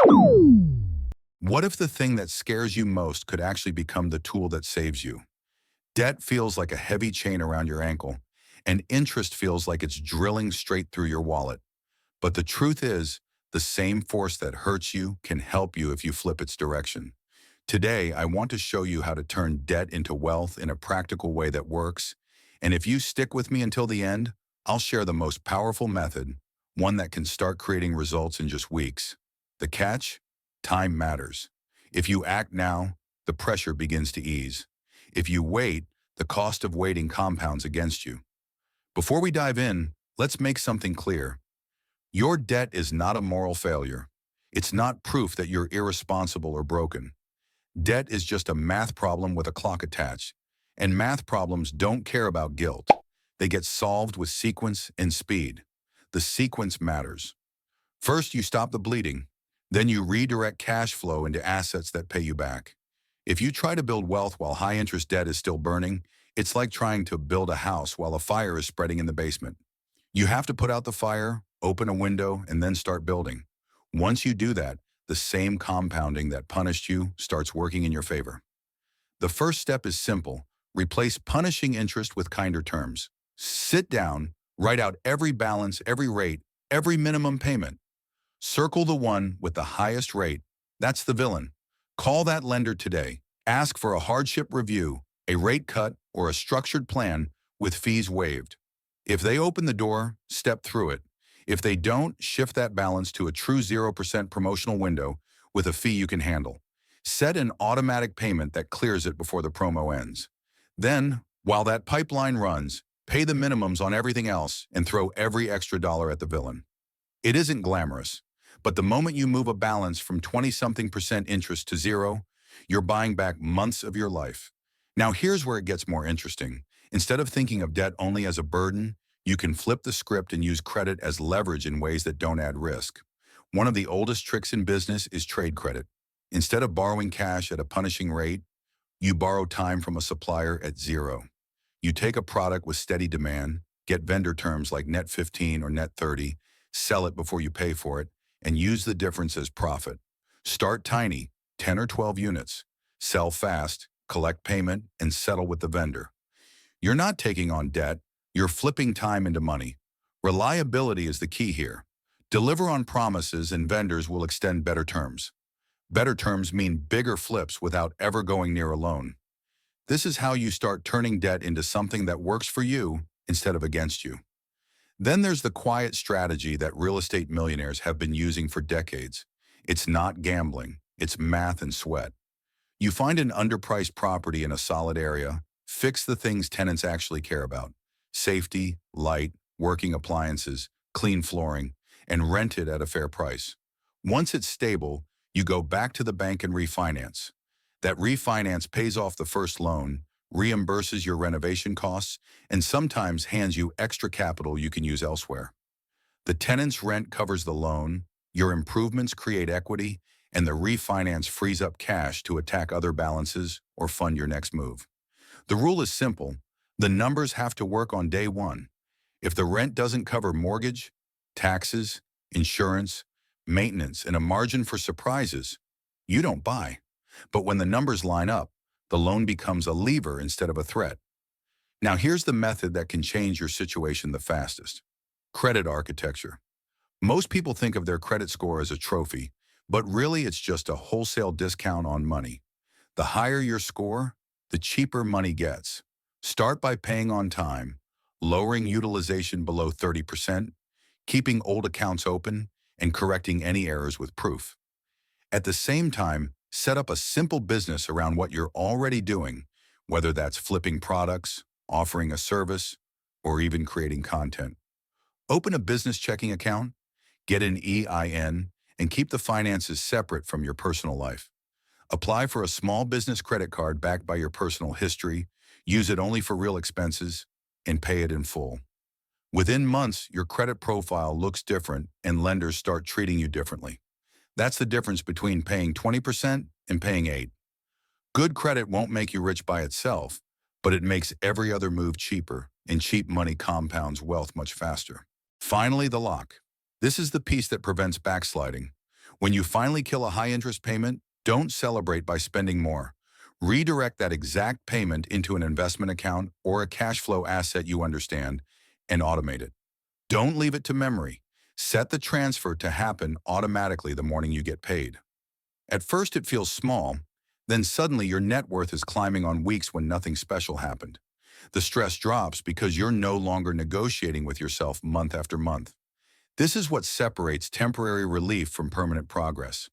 What if the thing that scares you most could actually become the tool that saves you? Debt feels like a heavy chain around your ankle, and interest feels like it's drilling straight through your wallet. But the truth is, the same force that hurts you can help you if you flip its direction. Today, I want to show you how to turn debt into wealth in a practical way that works. And if you stick with me until the end, I'll share the most powerful method, one that can start creating results in just weeks. The catch? Time matters. If you act now, the pressure begins to ease. If you wait, the cost of waiting compounds against you. Before we dive in, let's make something clear. Your debt is not a moral failure. It's not proof that you're irresponsible or broken. Debt is just a math problem with a clock attached. And math problems don't care about guilt. They get solved with sequence and speed. The sequence matters. First, you stop the bleeding. Then you redirect cash flow into assets that pay you back. If you try to build wealth while high-interest debt is still burning, it's like trying to build a house while a fire is spreading in the basement. You have to put out the fire, open a window, and then start building. Once you do that, the same compounding that punished you starts working in your favor. The first step is simple. Replace punishing interest with kinder terms. Sit down, write out every balance, every rate, every minimum payment. Circle the one with the highest rate. That's the villain. Call that lender today. Ask for a hardship review, a rate cut, or a structured plan with fees waived. If they open the door, step through it. If they don't, shift that balance to a true 0% promotional window with a fee you can handle. Set an automatic payment that clears it before the promo ends. Then, while that pipeline runs, pay the minimums on everything else and throw every extra dollar at the villain. It isn't glamorous, but the moment you move a balance from 20-something% interest to zero, you're buying back months of your life. Now here's where it gets more interesting. Instead of thinking of debt only as a burden, you can flip the script and use credit as leverage in ways that don't add risk. One of the oldest tricks in business is trade credit. Instead of borrowing cash at a punishing rate, you borrow time from a supplier at zero. You take a product with steady demand, get vendor terms like net 15 or net 30, sell it before you pay for it, and use the difference as profit. Start tiny, 10 or 12 units. Sell fast, collect payment, and settle with the vendor. You're not taking on debt, you're flipping time into money. Reliability is the key here. Deliver on promises and vendors will extend better terms. Better terms mean bigger flips without ever going near a loan. This is how you start turning debt into something that works for you instead of against you. Then there's the quiet strategy that real estate millionaires have been using for decades. It's not gambling, it's math and sweat. You find an underpriced property in a solid area, fix the things tenants actually care about: safety, light, working appliances, clean flooring, and rent it at a fair price. Once it's stable, you go back to the bank and refinance. That refinance pays off the first loan, reimburses your renovation costs, and sometimes hands you extra capital you can use elsewhere. The tenant's rent covers the loan, your improvements create equity, and the refinance frees up cash to attack other balances or fund your next move. The rule is simple. The numbers have to work on day one. If the rent doesn't cover mortgage, taxes, insurance, maintenance, and a margin for surprises, you don't buy. But when the numbers line up, the loan becomes a lever instead of a threat. Now here's the method that can change your situation the fastest. Credit architecture. Most people think of their credit score as a trophy, but really it's just a wholesale discount on money. The higher your score, the cheaper money gets. Start by paying on time, lowering utilization below 30%, keeping old accounts open, and correcting any errors with proof. At the same time, set up a simple business around what you're already doing, whether that's flipping products, offering a service, or even creating content. Open a business checking account, get an EIN, and keep the finances separate from your personal life. Apply for a small business credit card backed by your personal history, use it only for real expenses, and pay it in full. Within months, your credit profile looks different and lenders start treating you differently. That's the difference between paying 20% and paying 8%. Good credit won't make you rich by itself, but it makes every other move cheaper, and cheap money compounds wealth much faster. Finally, the lock. This is the piece that prevents backsliding. When you finally kill a high-interest payment, don't celebrate by spending more. Redirect that exact payment into an investment account or a cash flow asset you understand and automate it. Don't leave it to memory. Set the transfer to happen automatically the morning you get paid. At first it feels small, then suddenly your net worth is climbing on weeks when nothing special happened. The stress drops because you're no longer negotiating with yourself month after month. This is what separates temporary relief from permanent progress.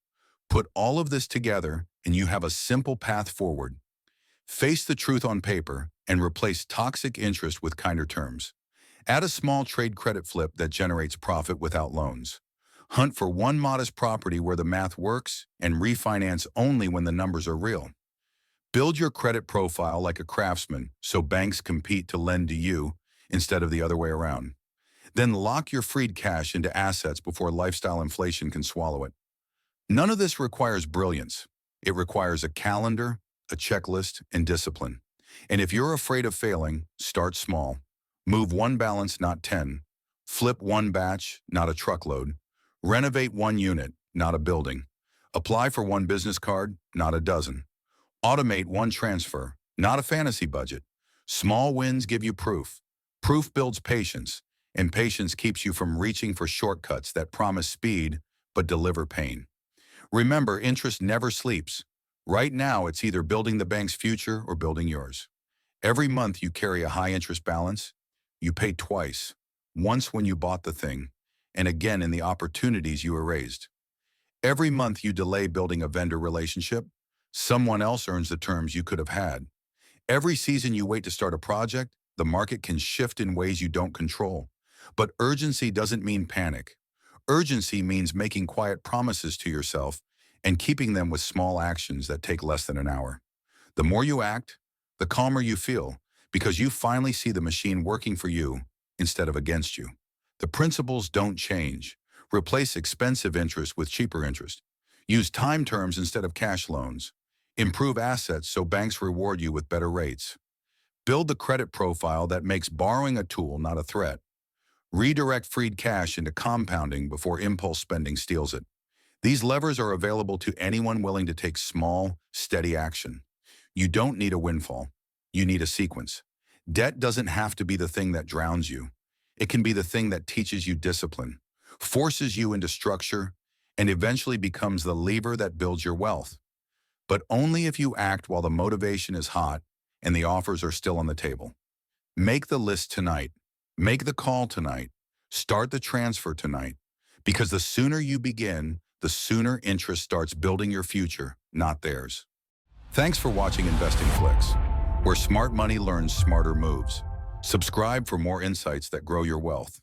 Put all of this together and you have a simple path forward. Face the truth on paper and replace toxic interest with kinder terms. Add a small trade credit flip that generates profit without loans. Hunt for one modest property where the math works and refinance only when the numbers are real. Build your credit profile like a craftsman so banks compete to lend to you instead of the other way around. Then lock your freed cash into assets before lifestyle inflation can swallow it. None of this requires brilliance. It requires a calendar, a checklist, and discipline. And if you're afraid of failing, start small. Move one balance, not 10. Flip one batch, not a truckload. Renovate one unit, not a building. Apply for one business card, not a dozen. Automate one transfer, not a fantasy budget. Small wins give you proof. Proof builds patience, and patience keeps you from reaching for shortcuts that promise speed but deliver pain. Remember, interest never sleeps. Right now, it's either building the bank's future or building yours. Every month you carry a high-interest balance, you pay twice, once when you bought the thing, and again in the opportunities you erased. Every month you delay building a vendor relationship, someone else earns the terms you could have had. Every season you wait to start a project, the market can shift in ways you don't control. But urgency doesn't mean panic. Urgency means making quiet promises to yourself and keeping them with small actions that take less than an hour. The more you act, the calmer you feel, because you finally see the machine working for you instead of against you. The principles don't change. Replace expensive interest with cheaper interest. Use time terms instead of cash loans. Improve assets so banks reward you with better rates. Build the credit profile that makes borrowing a tool, not a threat. Redirect freed cash into compounding before impulse spending steals it. These levers are available to anyone willing to take small, steady action. You don't need a windfall. You need a sequence. Debt doesn't have to be the thing that drowns you. It can be the thing that teaches you discipline, forces you into structure, and eventually becomes the lever that builds your wealth. But only if you act while the motivation is hot and the offers are still on the table. Make the list tonight. Make the call tonight. Start the transfer tonight. Because the sooner you begin, the sooner interest starts building your future, not theirs. Thanks for watching InvestingFlix, where smart money learns smarter moves. Subscribe for more insights that grow your wealth.